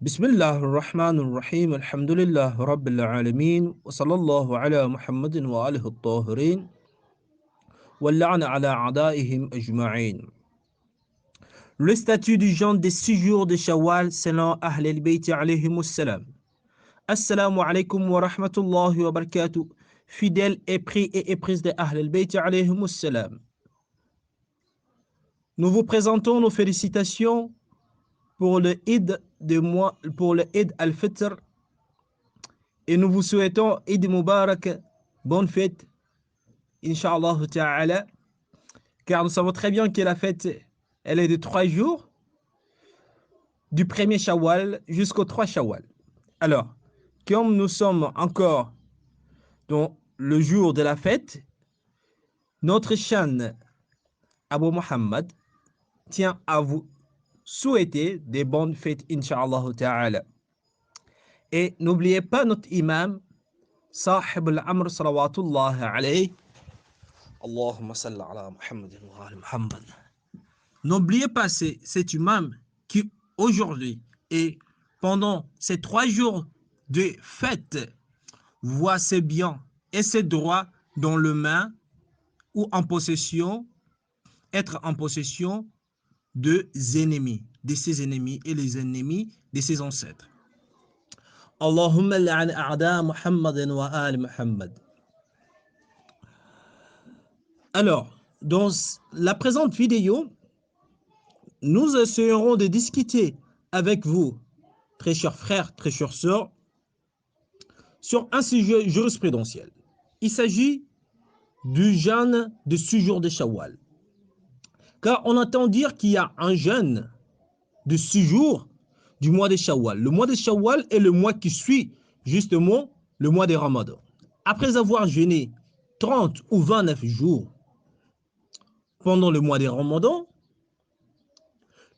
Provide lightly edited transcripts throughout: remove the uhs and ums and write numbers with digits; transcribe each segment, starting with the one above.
بسم الله الرحمن الرحيم الحمد لله رب العالمين وصلى الله على محمد وآله الطاهرين واللعن على أعدائهم أجمعين. Le statut du jeûne des 6 jours de Shawwal selon Ahl al-Bayt alayhimus salam. Assalamu alaikum wa rahmatullahi wa barakatuh. Fidèles épris et éprises de Ahl al-Bayt alayhimus salam. Nous vous présentons nos félicitations pour le Eid pour le Eid al-Fitr et nous vous souhaitons Eid Mubarak, bonne fête, Inch'Allah Ta'ala, car nous savons très bien que la fête, elle est de 3 jours, du 1er Shawwal jusqu'au 3 Shawwal. Alors, comme nous sommes encore dans le jour de la fête, notre Shan Abu Muhammad tient à vous souhaiter des bonnes fêtes, Inch'Allah Ta'ala. Et n'oubliez pas notre imam, Sahib al-Amr salawatullah alayhi. Allahumma salli ala Muhammad wa ala Muhammad. N'oubliez pas cet imam qui aujourd'hui et pendant ces 3 jours de fête voit ses biens et ses droits dans le main ou en possession, être en possession de ses ennemis et les ennemis de ses ancêtres. Allahumma la'an a'da Muhammadin wa al Muhammad. Alors, dans la présente vidéo, nous essaierons de discuter avec vous, très chers frères, très chères sœurs, sur un sujet jurisprudentiel. Il s'agit du jeûne de 6 jours de Shawwal. Car on entend dire qu'il y a un jeûne de 6 jours du mois de Shawwal. Le mois de Shawwal est le mois qui suit justement le mois de Ramadan. Après avoir jeûné 30 ou 29 jours pendant le mois de Ramadan,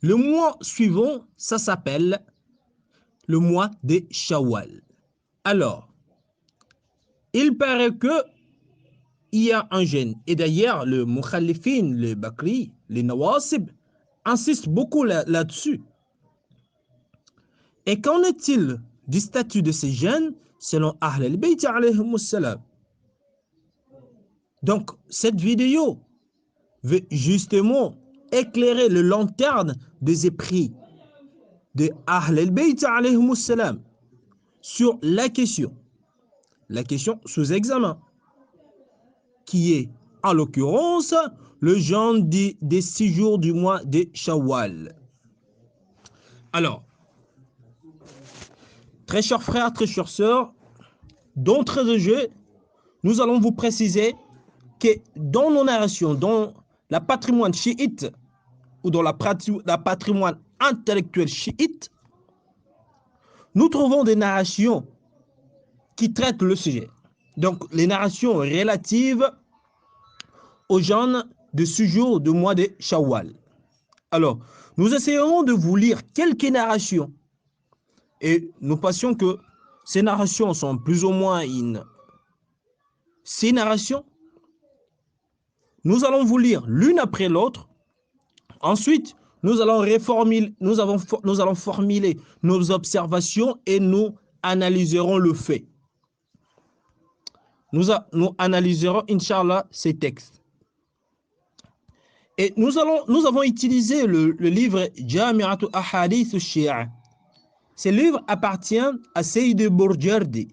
le mois suivant, ça s'appelle le mois de Shawwal. Alors, il paraît que il y a un jeûne. Et d'ailleurs, le Mukhalifin, le Bakri, les Nawasib insistent beaucoup là-dessus. Et qu'en est-il du statut de ces jeunes selon Ahl al-Bayt alayhimus salam? Donc, cette vidéo veut justement éclairer le lanterne des épris de Ahl al-Bayt alayhimus salam sur la question sous examen, qui est en l'occurrence le jeûne des 6 jours du mois de Shawwal. Alors, très chers frères, très chères sœurs, d'entrée de jeu, nous allons vous préciser que dans nos narrations, dans la patrimoine chiite ou dans la patrimoine intellectuel chiite, nous trouvons des narrations qui traitent le sujet. Donc, les narrations relatives au jeûne de 6 jours du mois de Shawwal. Alors, nous essayerons de vous lire quelques narrations. Et nous pensions que ces narrations sont plus ou moins 6 narrations. Nous allons vous lire l'une après l'autre. Ensuite, nous allons formuler nos observations et nous analyserons le fait. Nous analyserons, Inch'Allah, ces textes. Et nous avons utilisé le livre Jami'atu Ahadith al-Shi'a. Ce livre appartient à Sayyid al-Burjardi.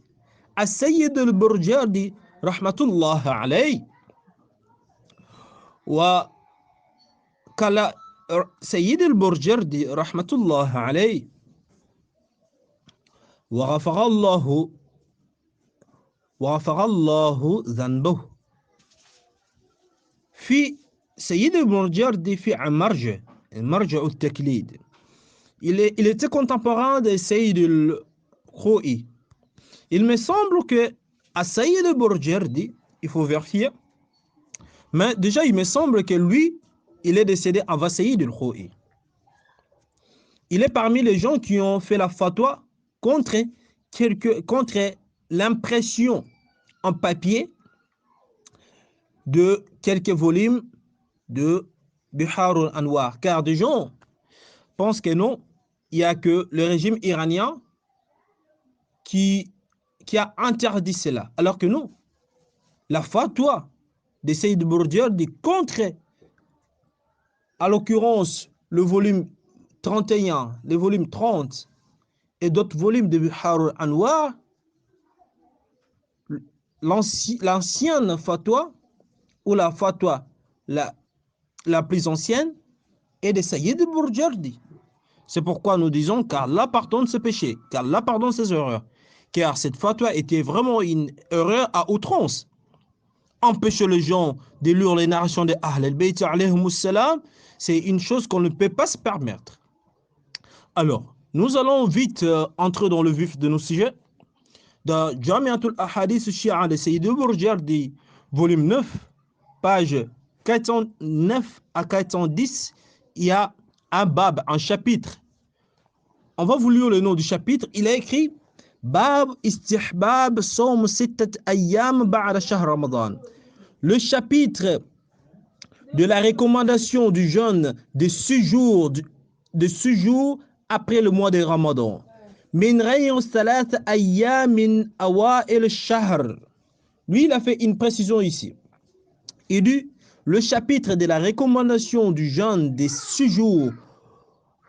À Sayyid al-Burjardi, rahmatullah alayhi, wa kala Sayyid al-Burjardi, rahmatullah alayhi, wa ghafarallahu dhanbuh. Fi Sayyid al-Burjardi fi marja al-taklid. Il était contemporain de Sayyid al-Khou'i. Il me semble que à Sayyid al-Burjardi, il faut vérifier, mais déjà il me semble que lui, il est décédé avant Sayyid al-Khou'i. Il est parmi les gens qui ont fait la fatwa contre l'impression en papier de quelques volumes de Bihar al-Anwar, car des gens pensent que non, il n'y a que le régime iranien qui a interdit cela. Alors que non, la fatwa de Saïd Bourdieu contre, à l'occurrence, le volume 31, le volume 30 et d'autres volumes de Bihar al-Anwar, l'ancienne fatwa ou la fatwa la plus ancienne est de Sayyid Bourdieu. C'est pourquoi nous disons qu'Allah pardonne ses péchés, qu'Allah pardonne ses erreurs. Car cette fatwa était vraiment une erreur à outrance. Empêcher les gens de lire les narrations de Ahl al-Bayt alayhimus salam, c'est une chose qu'on ne peut pas se permettre. Alors, nous allons vite entrer dans le vif de nos sujets. Dans Jami'atul Ahadith Shia de Sayyid Bourdieu, volume 9, page 409 à 410, il y a un bab, un chapitre. On va vous lire le nom du chapitre. Il a écrit Bab istihbab sawm sittat ayyam ba'da shahr Ramadan. Le chapitre de la recommandation du jeûne de 6 jours, après le mois de Ramadan. Min rayon thalath ayyam min awa'il shahr. Lui, il a fait une précision ici. Il dit le chapitre de la recommandation du jeûne des 6 jours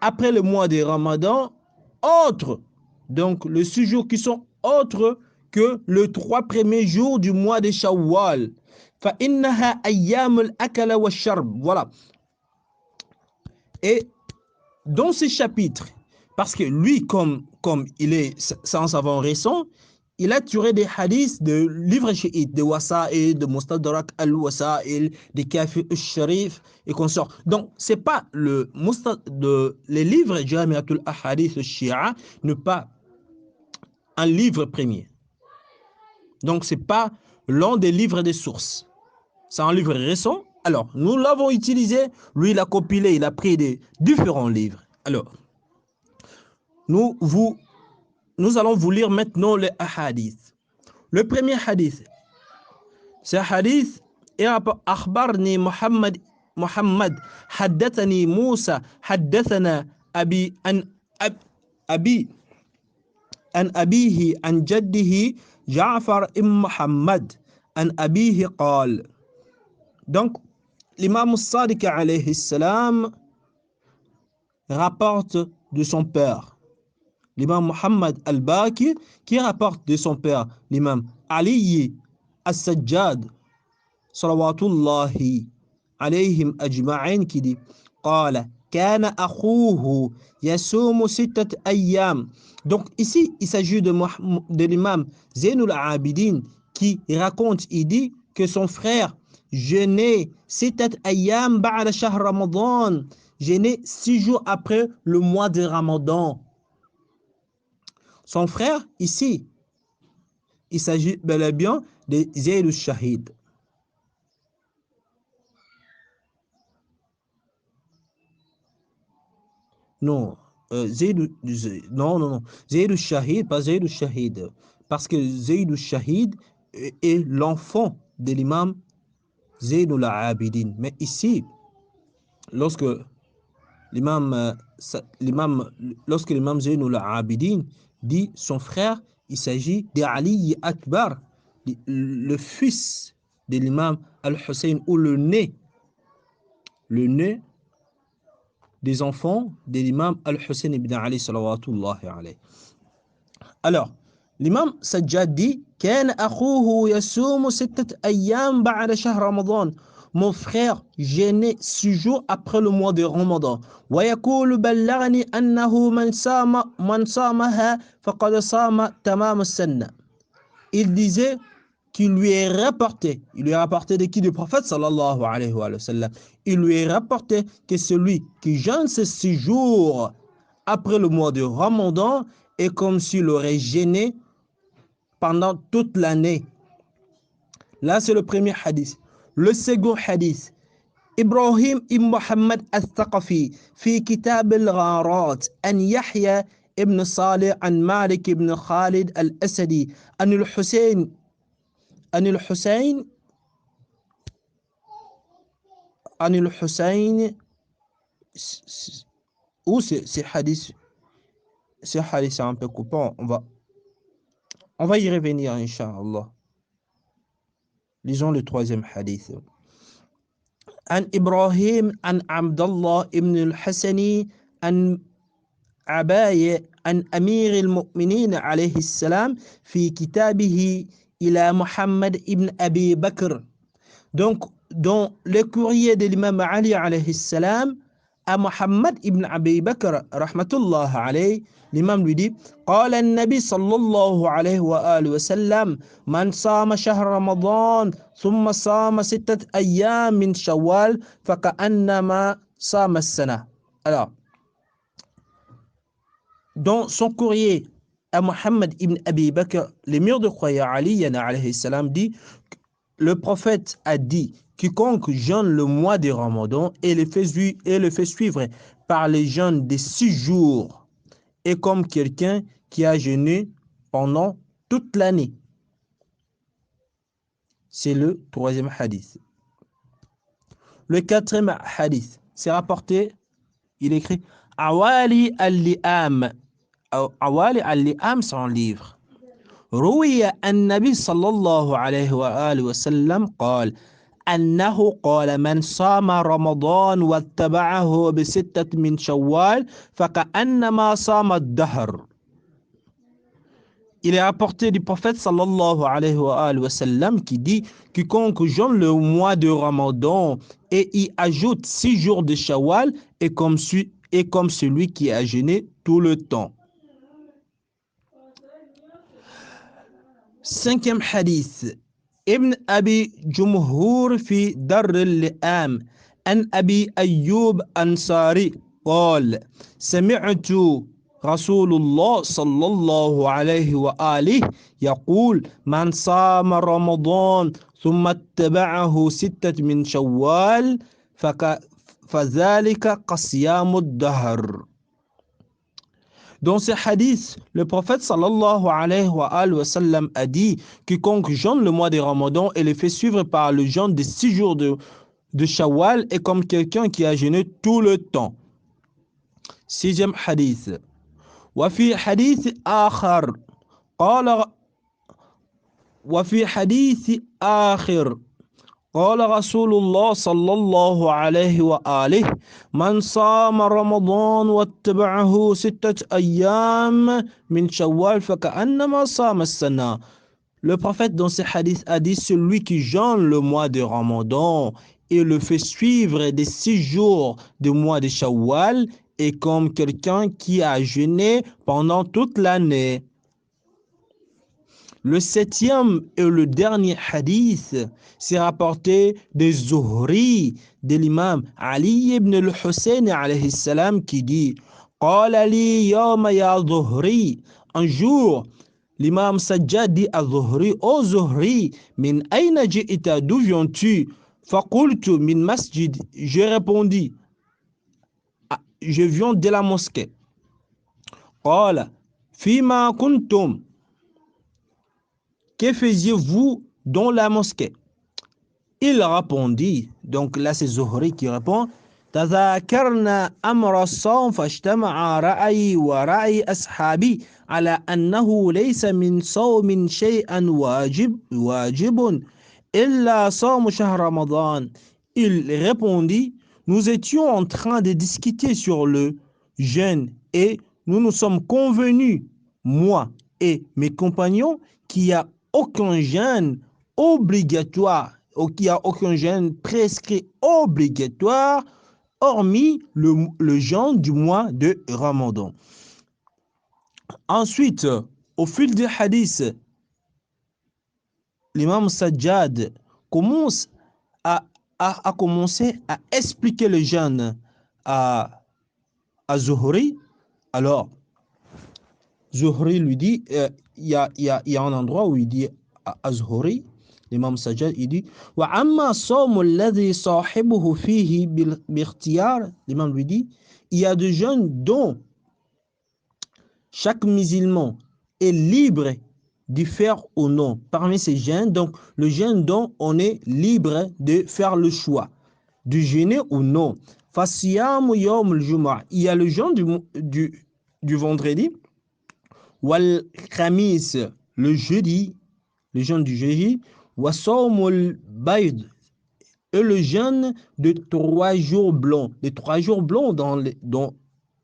après le mois de Ramadan, autres, donc les 6 jours qui sont autres que les 3 premiers jours du mois de Shawwal. فَإِنَّهَا أَيَّامُ الْأَكَلَ وَالشَّرْبِ. Voilà. Et dans ce chapitre, parce que lui, comme il est un savant récent, il a tiré des hadiths de livres chiites, de Wasa'il, de Mustadrak al-Wasa'il, de Kafi al-Sharif et consorts. Donc, c'est pas les livres Jami'atul Ahadith Shia, ne pas un livre premier. Donc, c'est pas l'un des livres des sources. C'est un livre récent. Alors, nous l'avons utilisé. Lui, il a compilé, il a pris des différents livres. Alors, nous allons vous lire maintenant les hadiths. Le premier hadith, c'est un hadith أخبرني محمد حدثني موسى حدثنا أبي عن أبيه عن جده جعفر بن محمد عن أبيه قال. Donc, l'imam Sadiq alayhi salam rapporte de son père, l'imam Muhammad al-Baqir, qui rapporte de son père, l'imam Ali as-Sajjad, salawatullahi alayhim ajma'in, qui dit قال كان أخوه يصوم 6 أيام. Donc ici, il s'agit de l'imam Zainul Abidin qui raconte, il dit que son frère jeûnait 6 أيام بعد شهر Ramadan, jeûnait 6 jours après le mois de Ramadan. Son frère, ici, il s'agit bel et bien de Zayd al-Shahid. Non, non. Zayd al-Shahid, pas Zayd al-Shahid. Parce que Zayd al-Shahid est l'enfant de l'imam Zayn al-Abidin. Mais ici, lorsque l'imam Zayn al-Abidin dit son frère, il s'agit d'Ali Akbar, le fils de l'imam al-Hussein, ou le né des enfants de l'imam al-Hussein ibn Ali salawatullahi alayhi. Alors, l'imam Sajjad dit كان أخوه يصوم 6 أيام بعد شهر رمضان. Mon frère jeûnait 6 jours après le mois de Ramadan. ويقول بلغني أنه من صامها فقد صام تمام السنة. Il disait qu'il lui est rapporté de qui? Du prophète sallallahu alayhi wa sallam. Il lui est rapporté que celui qui jeûne ces 6 jours après le mois de Ramadan est comme s'il aurait jeûné pendant toute l'année. Là, c'est le premier hadith. Le second hadith, Ibrahim ibn Muhammad al-Thaqafi, fi kitab al-Gharat, an Yahya ibn Salih, an Malik ibn Khalid al-Asadi, an al-Hussein, où c'est hadith? ce hadith est un peu coupant. On va y revenir, Inch'Allah. Lisons le troisième hadith. عن إبراهيم عن عبد الله بن الحسن عن عباية عن أمير المؤمنين عليه السلام في كتابه إلى محمد بن أبي بكر. Donc, dans le courrier de l'imam Ali alayhi salam à Muhammad ibn Abi Bakr rahmatullah alayhi, l'imam lui dit قال النبي صلى الله عليه وآله وسلم من صام شهر رمضان ثم صام 6 أيام من شوال فكأنما صام السنة. Alors, dans son courrier à Muhammad ibn Abi Bakr, l'émir de croyants Ali alayhi salam dit, le prophète a dit, quiconque jeûne le mois de Ramadan et le fait suivre par les jeûnes de 6 jours est comme quelqu'un qui a jeûné pendant toute l'année. C'est le troisième hadith. Le quatrième hadith, c'est rapporté, il écrit Awali al-Li'am. Awali al-Li'am, c'est un livre. روي النبي صلى الله عليه وآله وسلم قال أنه قال من صام رمضان واتبعه ب6 من شوال فكأنما صام الدهر. Il est rapporté du prophète sallallahu alayhi wa sallam qui dit quiconque jeûne le mois de Ramadan et y ajoute 6 jours de Shawwal est comme celui qui a jeûné tout le temps. Cinquième hadith. ابن أبي جمهور في در اللئام عن أبي أيوب أنصاري قال سمعت رسول الله صلى الله عليه وآله يقول من صام رمضان ثم اتبعه 6 من شوال فذلك قصيام الدهر. Dans ce hadith, le prophète sallallahu alayhi wa sallam a dit quiconque jeûne le mois de Ramadan et le fait suivre par le jeûne de 6 jours de Shawwal est comme quelqu'un qui a jeûné tout le temps. Sixième hadith. وفي حديث آخر قال رسول الله صلى الله عليه وآله من صام رمضان واتبعه 6 أيام من شوال فكأنما صام السنة. Le prophète dans ce hadith a dit celui qui jeûne le mois de Ramadan et le fait suivre des 6 jours du mois de Shawwal est comme quelqu'un qui a jeûné pendant toute l'année. Le septième et le dernier hadith, c'est rapporté de Zuhri, de l'imam Ali ibn al-Hussein alayhi salam qui dit قال لي يوم يا ظهري. Un jour, l'imam Sajjad dit à Zuhri, ô Zuhri, min ayna ji'ita, d'où viens-tu? Faqultu min masjid. Je répondis, je viens de la mosquée. قال فيما كنتم. Que faisiez-vous dans la mosquée? Il répondit, donc là c'est Zuhri qui répond, تذاكرنا أمر الصوم فاجتمع رأيي ورأي أصحابي على أنه ليس من صوم شيئا واجب إلا صوم شهر رمضان. Il répondit, nous étions en train de discuter sur le jeûne et nous nous sommes convenus, moi et mes compagnons, qu'il y a aucun jeûne obligatoire, ou qu'il n'y a aucun jeûne prescrit obligatoire, hormis le jeûne du mois de Ramadan. Ensuite, au fil des hadiths, l'imam Sajjad commence à commencer à expliquer le jeûne à Zuhri. Alors, Zuhri lui dit, il y a un endroit où il dit à Zuhri, l'imam Sajjad, il dit وَعَمَّا صَوْمُ الَّذِي صَاحِبُهُ فِيهِ بِاخْتِيَارٍ. L'imam lui dit, il y a des jeûnes dont chaque musulman est libre de faire ou non. Parmi ces jeûnes, donc le jeûne dont on est libre de faire le choix, de jeûner ou non. فَصِيَامُ يَوْمِ الْجُمْعَةِ. Il y a le jeûne du vendredi. wal khamis, le jeudi, le jeûne du jeudi, wa sawmul bayd, et le jeûne de 3 jours blancs. Les 3 jours blancs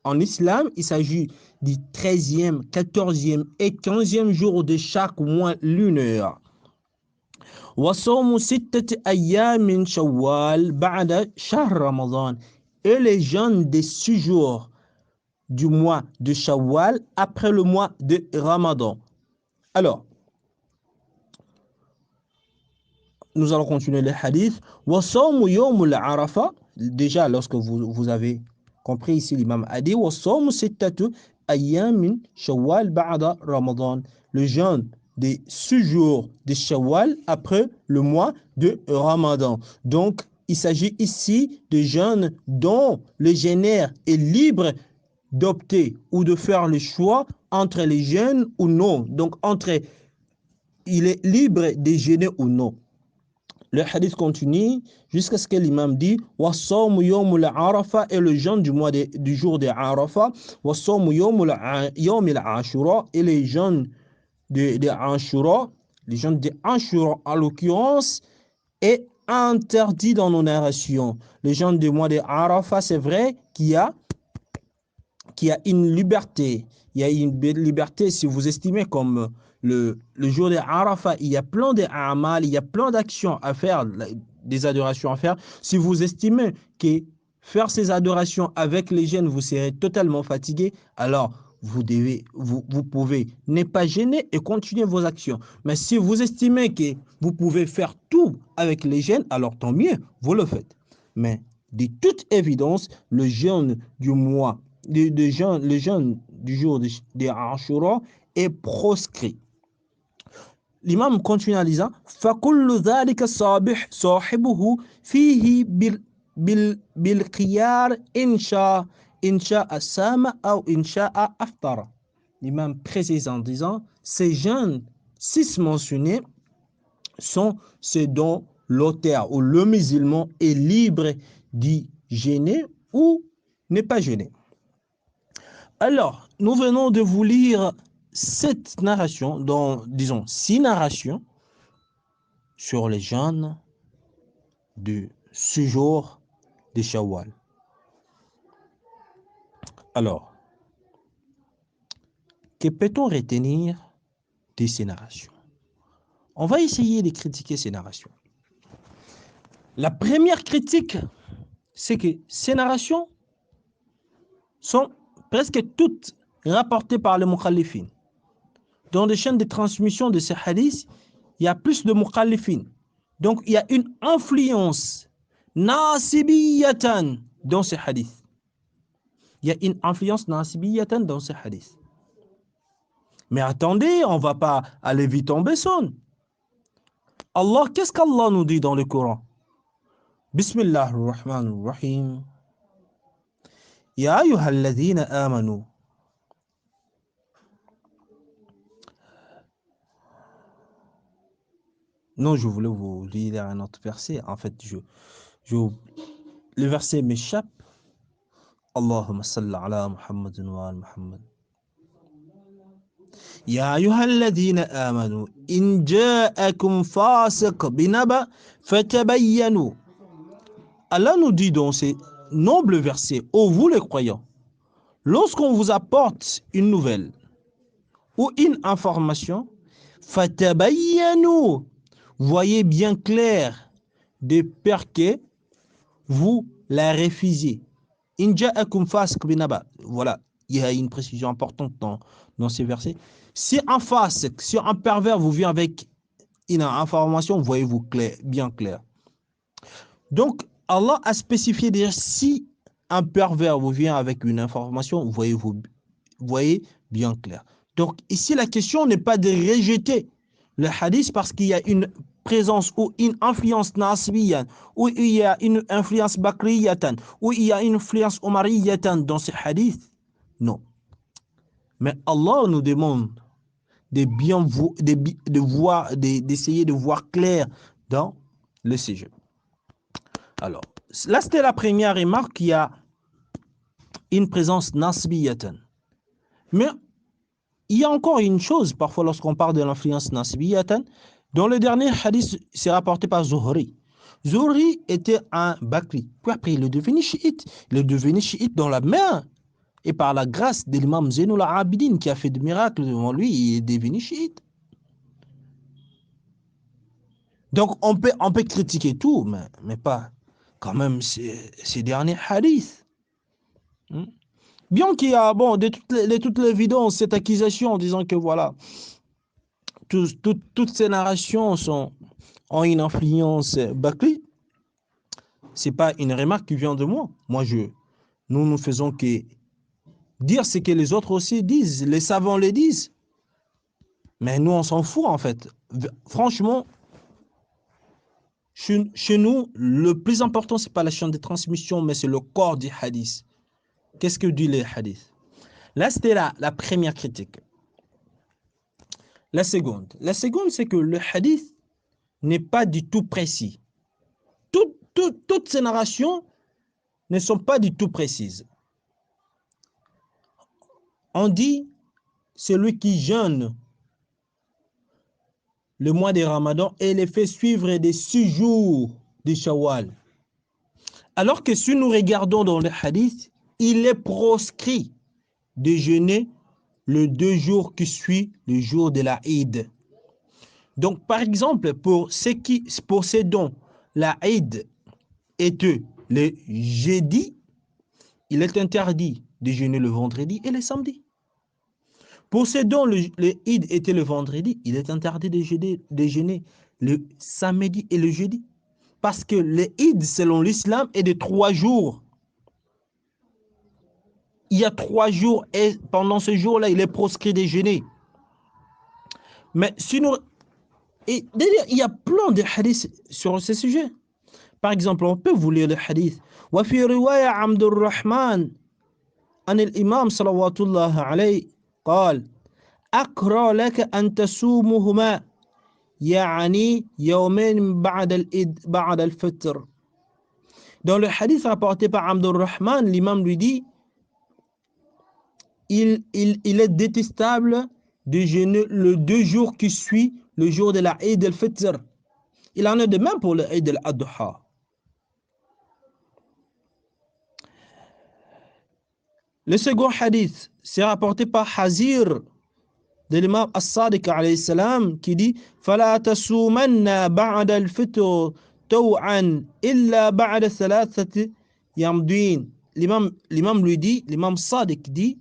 en islam, il s'agit du 13e, 14e et 15e jour de chaque mois lunaire. وصوم 6 أيام من شوال بعد شهر رمضان, et les jeûnes des 6 jours du mois de Shawwal après le mois de Ramadan. Alors, nous allons continuer les hadiths. وصوم يوم العرفة, déjà lorsque vous avez compris ici, l'imam a dit وصوم 6 أيام من شوال بعد رمضان, le jeûne des 6 jours de Shawwal après le mois de Ramadan. Donc, il s'agit ici de jeûnes dont le jeûneur est libre d'opter ou de faire le choix entre les jeûnes ou non. Donc, il est libre de jeûner ou non. Le hadith continue jusqu'à ce que l'imam dit وَصَوْمُ يَوْمُ الْعَرَفَةِ, et le jeûne du jour de Arafah, وَصَوْمُ يَوْمِ الْعَاشُرَةِ, et les jeûnes de Ashura. Les jeûnes de Ashura, en l'occurrence, est interdit dans nos narrations. Les jeûnes du mois de Arafah, c'est vrai qu'il y a une liberté. Il y a une liberté si vous estimez comme le jour de Arafah, il y a plein d'amal, il y a plein d'actions à faire, des adorations à faire. Si vous estimez que faire ces adorations avec les jeûnes, vous serez totalement fatigué, alors vous pouvez ne pas gêner et continuer vos actions. Mais si vous estimez que vous pouvez faire tout avec les jeûnes, alors tant mieux, vous le faites. Mais de toute évidence, le jeûne du mois, le jeûne du jour de Ashura est proscrit. L'imam continue en disant فَكُلُّ ذَلِكَ صَاحِبُهُ فِيهِ بِالْخِيَارِ إِنْ شَاءَ سَامَ أَوْ إِنْ شَاءَ أَفْطَرَ. L'imam précise en disant ces jeûnes 6 mentionnés sont ceux dont l'auteur ou le musulman est libre d'y jeûner ou ne pas jeûner. Alors, nous venons de vous lire cette narration, disons 6 narrations sur les jeûnes de ce jour de Shawwal. Alors, que peut-on retenir de ces narrations? On va essayer de critiquer ces narrations. La première critique, c'est que ces narrations sont presque toutes rapportées par les mukhalifines. Dans les chaînes de transmission de ces hadiths, il y a plus de mukhalifines. Donc, il y a une influence nasibiyatan dans ces hadiths. Il y a une influence nasibiyatan dans ces hadiths. Mais attendez, on ne va pas aller vite en besogne. Allah, qu'est-ce qu'Allah nous dit dans le Coran? Bismillahir Rahmanir Rahim. Ya ayyuhalladhina amanu. Non, je voulais vous lire un autre verset. En fait, le verset m'échappe. Allahumma salli ala Muhammadin wa ala Muhammad. Ya ayyuhalladhina amanu, in ja'akum fasiq binaba fatabayyanu. Allah nous dit dans ces nobles versets, ô vous les croyants, lorsqu'on vous apporte une nouvelle ou une information, fatabayyanu, voyez bien clair de peur que vous la refusiez. In ja'akum fasiq binaba. Voilà, il y a une précision importante dans ces versets. Si un fasiq, si un pervers vous vient avec une information, voyez-vous bien clair. Donc, Allah a spécifié déjà si un pervers vous vient avec une information, voyez bien clair. Donc, ici, la question n'est pas de rejeter le hadith parce qu'il y a une présence ou une influence nasbiyan, ou il y a une influence bakriyatan, ou il y a une influence omariyatan dans ce hadith. Non. Mais Allah nous demande d'essayer de voir clair dans le sujet. Alors, là c'était la première remarque, il y a une présence nasbiyatan. Mais il y a encore une chose, parfois lorsqu'on parle de l'influence nasibiyatan, dans le dernier hadith, c'est rapporté par Zuhri. Zuhri était un Bakri, puis après il est devenu chiite. Il est devenu chiite dans la main et par la grâce de l'imam Zainul Abidin qui a fait des miracles devant lui, il est devenu chiite. Donc on peut critiquer tout, mais pas quand même ces derniers hadiths. Bien qu'il y a, bon, de toute l'évidence, cette accusation en disant que voilà, toutes ces narrations ont une influence Bakri, c'est pas une remarque qui vient de moi. Nous ne faisons que dire ce que les autres aussi disent, les savants le disent. Mais nous, on s'en fout en fait. Franchement, chez nous, le plus important, c'est pas la chaîne de transmission, mais c'est le corps du hadith. Qu'est-ce que dit le hadith? Là, c'était la première critique. La seconde, c'est que le hadith n'est pas du tout précis. Toutes ces narrations ne sont pas du tout précises. On dit, celui qui jeûne le mois de Ramadan et les fait suivre des 6 jours de Shawwal. Alors que si nous regardons dans le hadith, il est proscrit de jeûner le 2 jours qui suit le jour de la Eid. Donc, par exemple, pour ces dons, la Eid est le jeudi, il est interdit de jeûner le vendredi et le samedi. Pour ceux dont le Eid était le vendredi, il est interdit de jeûner le samedi et le jeudi. Parce que le Eid, selon l'islam, est de 3 jours. Il y a 3 jours et pendant ce jour-là, il est proscrit de jeûner. Mais sinon, et d'ailleurs, il y a plein de hadiths sur ce sujet. Par exemple, on peut vous lire le hadith. وفي رواية عبد الرحمن عن الإمام صلوات الله عليه قال أقرأ لك أن تصومهما يعني يومين بعد الفطر. Dans le hadith rapporté par Abdul Rahman, l'imam lui dit il est détestable de jeûner le 2 jours qui suit le jour de la Eid al-Fitr. Il en est de même pour le Eid al-Adha. Le second hadith, c'est rapporté par Hazir de l'imam As-Sadiq alayhi salam qui dit فَلَا تَسُومَنَّ بَعْدَ الْفِطْرِ طَوْعًا إِلَّا بَعْدَ ثَلَاثَةِ يَمْضِينَ. L'imam lui dit, l'imam Sadiq dit,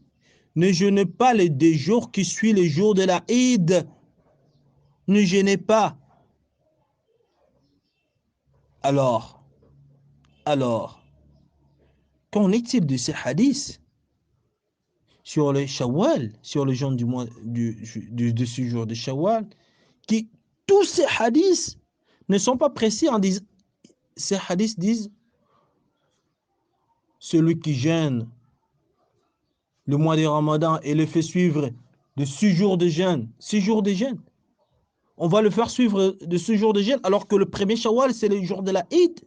ne jeûnez pas les 2 jours qui suivent le jour de la Eid. Ne jeûnez pas. Alors, qu'en est-il de ces hadiths sur le Shawwal, sur le jeûne du mois de ce jour de Shawwal, qui tous ces hadiths ne sont pas précis en disant, ces hadiths disent celui qui jeûne le mois de Ramadan et le fait suivre de 6 jours de jeûne, 6 jours de jeûne. On va le faire suivre de 6 jours de jeûne alors que le premier Shawwal c'est le jour de la Eid.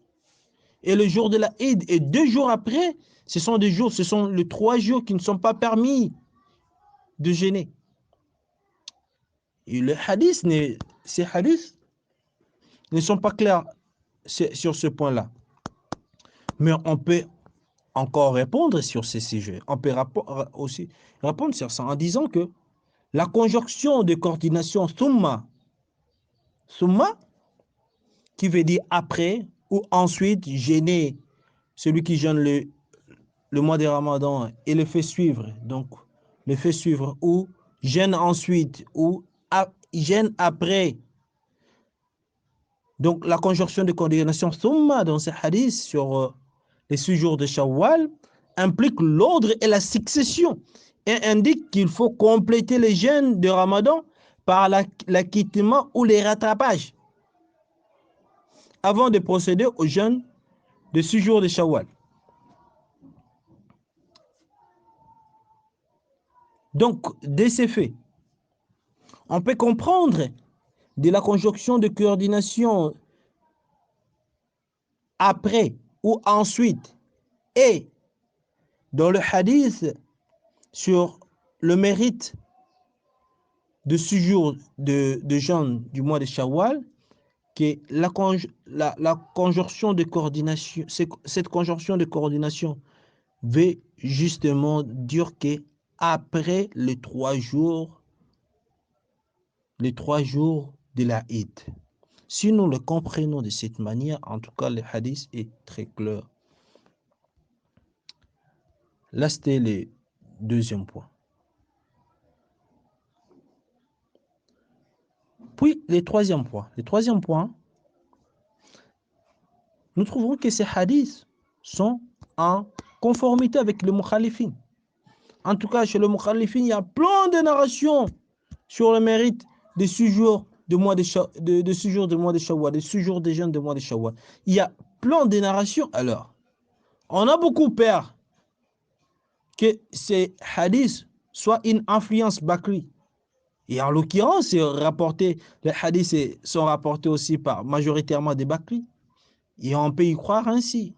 Et le jour de la Eid et 2 jours après, ce sont les 3 jours qui ne sont pas permis de jeûner. Et ces hadiths ne sont pas clairs sur ce point-là. Mais on peut encore répondre sur ces sujets. On peut aussi répondre sur ça en disant que la conjonction de coordination summa, qui veut dire après ou ensuite jeûner, celui qui jeûne le mois de Ramadan et le fait suivre, donc le fait suivre ou jeûne ensuite ou jeûne après. Donc la conjonction de coordination summa dans ces hadiths sur les 6 jours de Shawwal implique l'ordre et la succession et indique qu'il faut compléter les jeûnes de Ramadan par l'acquittement ou les rattrapages avant de procéder au jeûne de 6 jours de Shawwal. Donc, de ces faits, on peut comprendre de la conjonction de coordination après ou ensuite et dans le hadith sur le mérite de séjour de jeûne du mois de Shawwal, que la conjonction de coordination, cette conjonction de coordination veut justement dire que après les 3 jours de la Eid. Si nous le comprenons de cette manière, en tout cas, le hadith est très clair. Là, c'était le deuxième point. Puis, le troisième point. Le troisième point, nous trouvons que ces hadiths sont en conformité avec le mukhalifin. En tout cas, chez le mukhalifin, il y a plein de narrations sur le mérite des séjours de mois de séjour de mois de Shawwal, des séjours des jeunes de mois de Shawwal. Il y a plein de narrations. Alors, on a beaucoup peur que ces hadiths soient une influence Bakri. Et en l'occurrence, les hadiths sont rapportés aussi par majoritairement des Bakri. Et on peut y croire ainsi.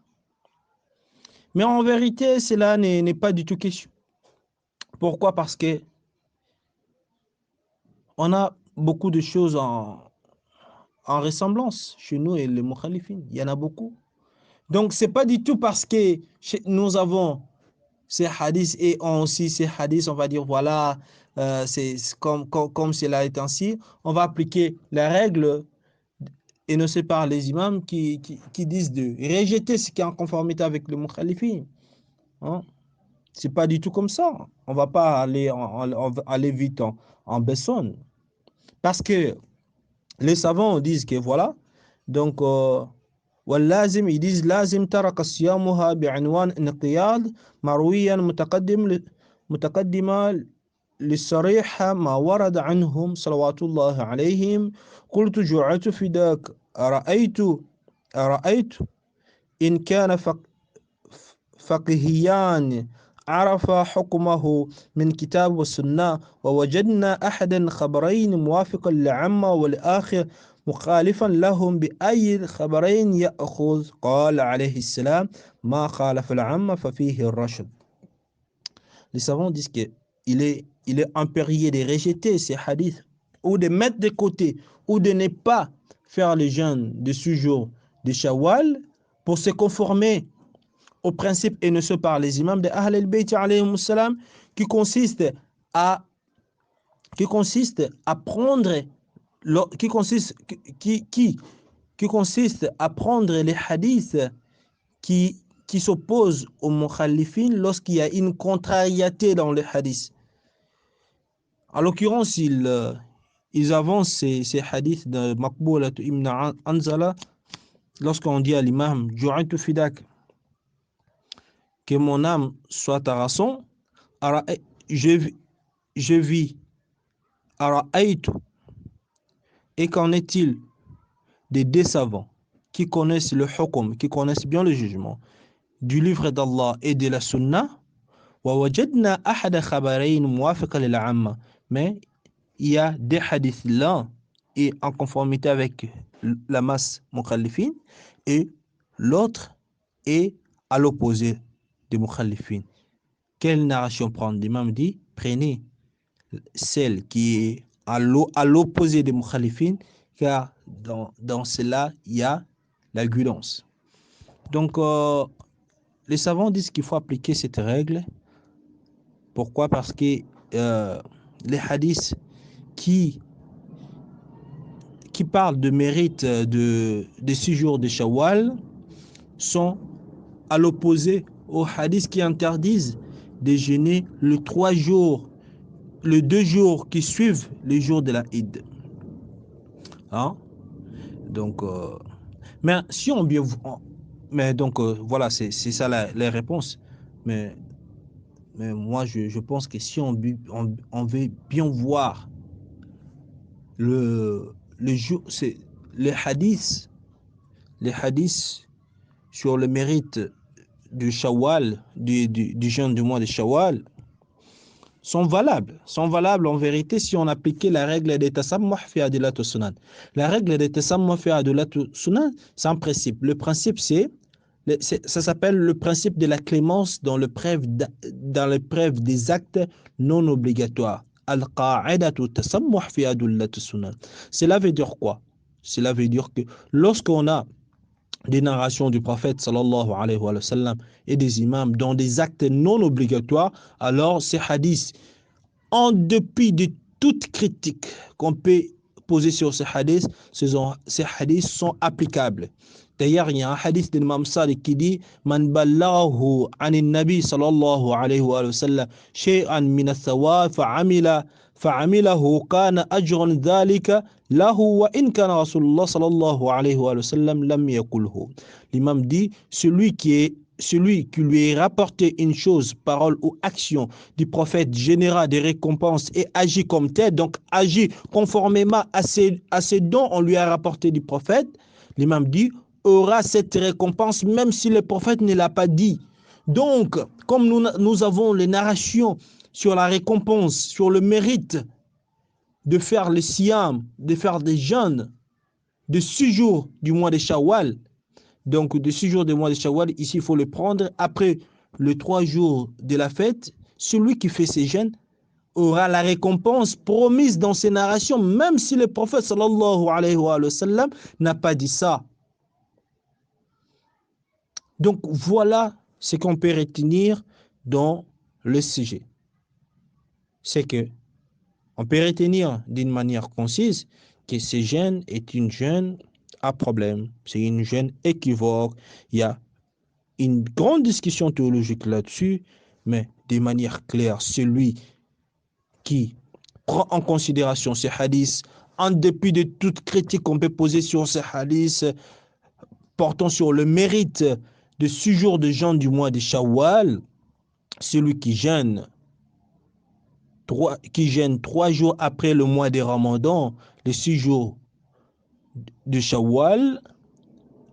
Mais en vérité, cela n'est pas du tout question. Pourquoi? Parce que on a beaucoup de choses en ressemblance chez nous et les mukhalifin. Il y en a beaucoup. Donc, ce n'est pas du tout parce que nous avons ces hadiths et on aussi ces hadiths, on va dire, voilà, c'est comme cela est ainsi, on va appliquer la règle énoncée par les imams qui disent de rejeter ce qui est en conformité avec le mukhalifin. Hein? Ce n'est pas du tout comme ça. On ne va pas aller vite en besogne. Parce que les savants disent que voilà, donc, واللازم ils disent لازم ترك صيامها بعنوان انقياد مرويا متقدما للصريح ما ورد عنهم صلوات الله عليهم قلت جعلت فداك أرأيت إن كان فقهيان عرف حكمه من كتاب والسنة ووجدنا أحدا خبرين موافقا لعما والآخر مخالفا لهم بأي الخبرين يأخذ قال عليه السلام ما خالف العامة ففيه الرشد. Les savants disent qu'il est impérieux de rejeter ces hadiths ou de mettre de côté ou de ne pas faire le jeûne de ce jour de Shawwal pour se conformer au principe énoncé par les imams de Ahl al-Bayt alayhi salam qui consiste à prendre les hadiths qui s'opposent aux mukhalifin lorsqu'il y a une contrariété dans les hadiths. En l'occurrence, ils avancent ces hadiths de Maqboulat ibn Anzala lorsqu'on dit à l'imam Ju'aytu fidak, que mon âme soit ta rançon, je vis. Et qu'en est-il des deux savants qui connaissent le hukm, qui connaissent bien le jugement du livre d'Allah et de la sunna? Mais il y a des hadiths là et en conformité avec la masse mukhalifin et l'autre est à l'opposé des mukhalifin. Quelle narration prendre? L'imam dit, prenez celle qui est à l'opposé des mukhalifin, car dans cela, il y a la guidance. Donc, les savants disent qu'il faut appliquer cette règle. Pourquoi? Parce que les hadiths qui parlent de mérite de 6 jours de Shawwal sont à l'opposé aux hadiths qui interdisent de jeûner les 2 jours qui suivent les jours de la Eid. Hein? Donc, mais si on bien, mais donc voilà, c'est ça la réponse. Mais moi, je pense que si on veut bien voir le jour, c'est les hadiths sur le mérite du Shawwal, du jeûne du mois de Shawwal, sont valables en vérité si on appliquait la règle de tasammuh fi adilat sunan. La règle de tasammuh fi adilat sunan, c'est un principe. Le principe, ça s'appelle le principe de la clémence dans l'épreuve des actes non obligatoires. al-qa'idatu tasammuh fi adullat sunan. Cela veut dire quoi? Cela veut dire que lorsqu'on a des narrations du prophète sallallahu alayhi wa sallam et des imams dans des actes non obligatoires, alors ces hadiths, en dépit de toute critique qu'on peut poser sur ces hadiths, ces hadiths sont applicables. D'ailleurs, il y a un hadith de l'imam Sadiq qui dit Man ballaghahu anin nabi sallallahu alayhi wa sallam shay'an min ath-thawab fa'amilahu kana ajrun dhalika lahu wa in kana rasulullah sallallahu alayhi wa sallam lam yakulhu. L'imam dit celui qui lui est rapporté une chose, parole ou action du prophète généra des récompenses et agit comme tel, donc agit conformément à ces dons on lui a rapporté du prophète, l'imam dit aura cette récompense même si le prophète ne l'a pas dit. Donc, comme nous avons les narrations sur la récompense, sur le mérite de faire le siyam, de faire des jeûnes de 6 jours du mois de Shawwal, donc de 6 jours du mois de Shawwal, ici il faut le prendre après les 3 jours de la fête, celui qui fait ces jeûnes aura la récompense promise dans ces narrations, même si le prophète sallallahu alayhi wa sallam n'a pas dit ça. Donc voilà ce qu'on peut retenir dans le sujet. C'est que on peut retenir d'une manière concise que ce jeûne est une jeûne à problème, c'est une jeûne équivoque. Il y a une grande discussion théologique là-dessus, mais de manière claire, celui qui prend en considération ces hadiths, en dépit de toute critique qu'on peut poser sur ces hadiths, portant sur le mérite de 6 jours de jeûne du mois de Shawwal, celui qui jeûne 3 jours après le mois de Ramadan, les 6 jours de Shawwal,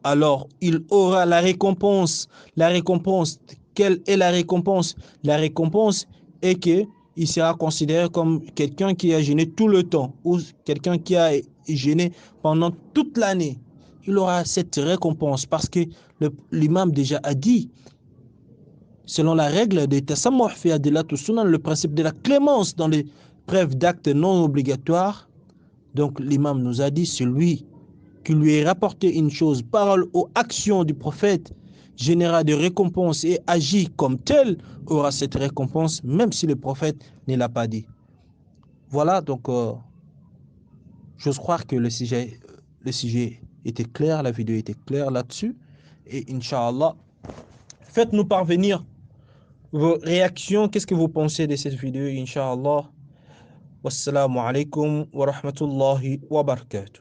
alors il aura la récompense. La récompense, quelle est la récompense? La récompense est qu'il sera considéré comme quelqu'un qui a jeûné tout le temps ou quelqu'un qui a jeûné pendant toute l'année. Il aura cette récompense parce que l'imam déjà a dit, selon la règle de tasammuh fi adillat sunan, le principe de la clémence dans les preuves d'actes non obligatoires. Donc l'imam nous a dit, celui qui lui est rapporté une chose, parole ou action du prophète, généra de récompenses et agit comme tel, aura cette récompense, même si le prophète ne l'a pas dit. Voilà, donc j'ose croire que le sujet était clair, la vidéo était claire là-dessus. Et Inch'Allah, faites-nous parvenir vos réactions. Qu'est-ce que vous pensez de cette vidéo, Inch'Allah. Wassalamu alaikum wa rahmatullahi wa barakatuh.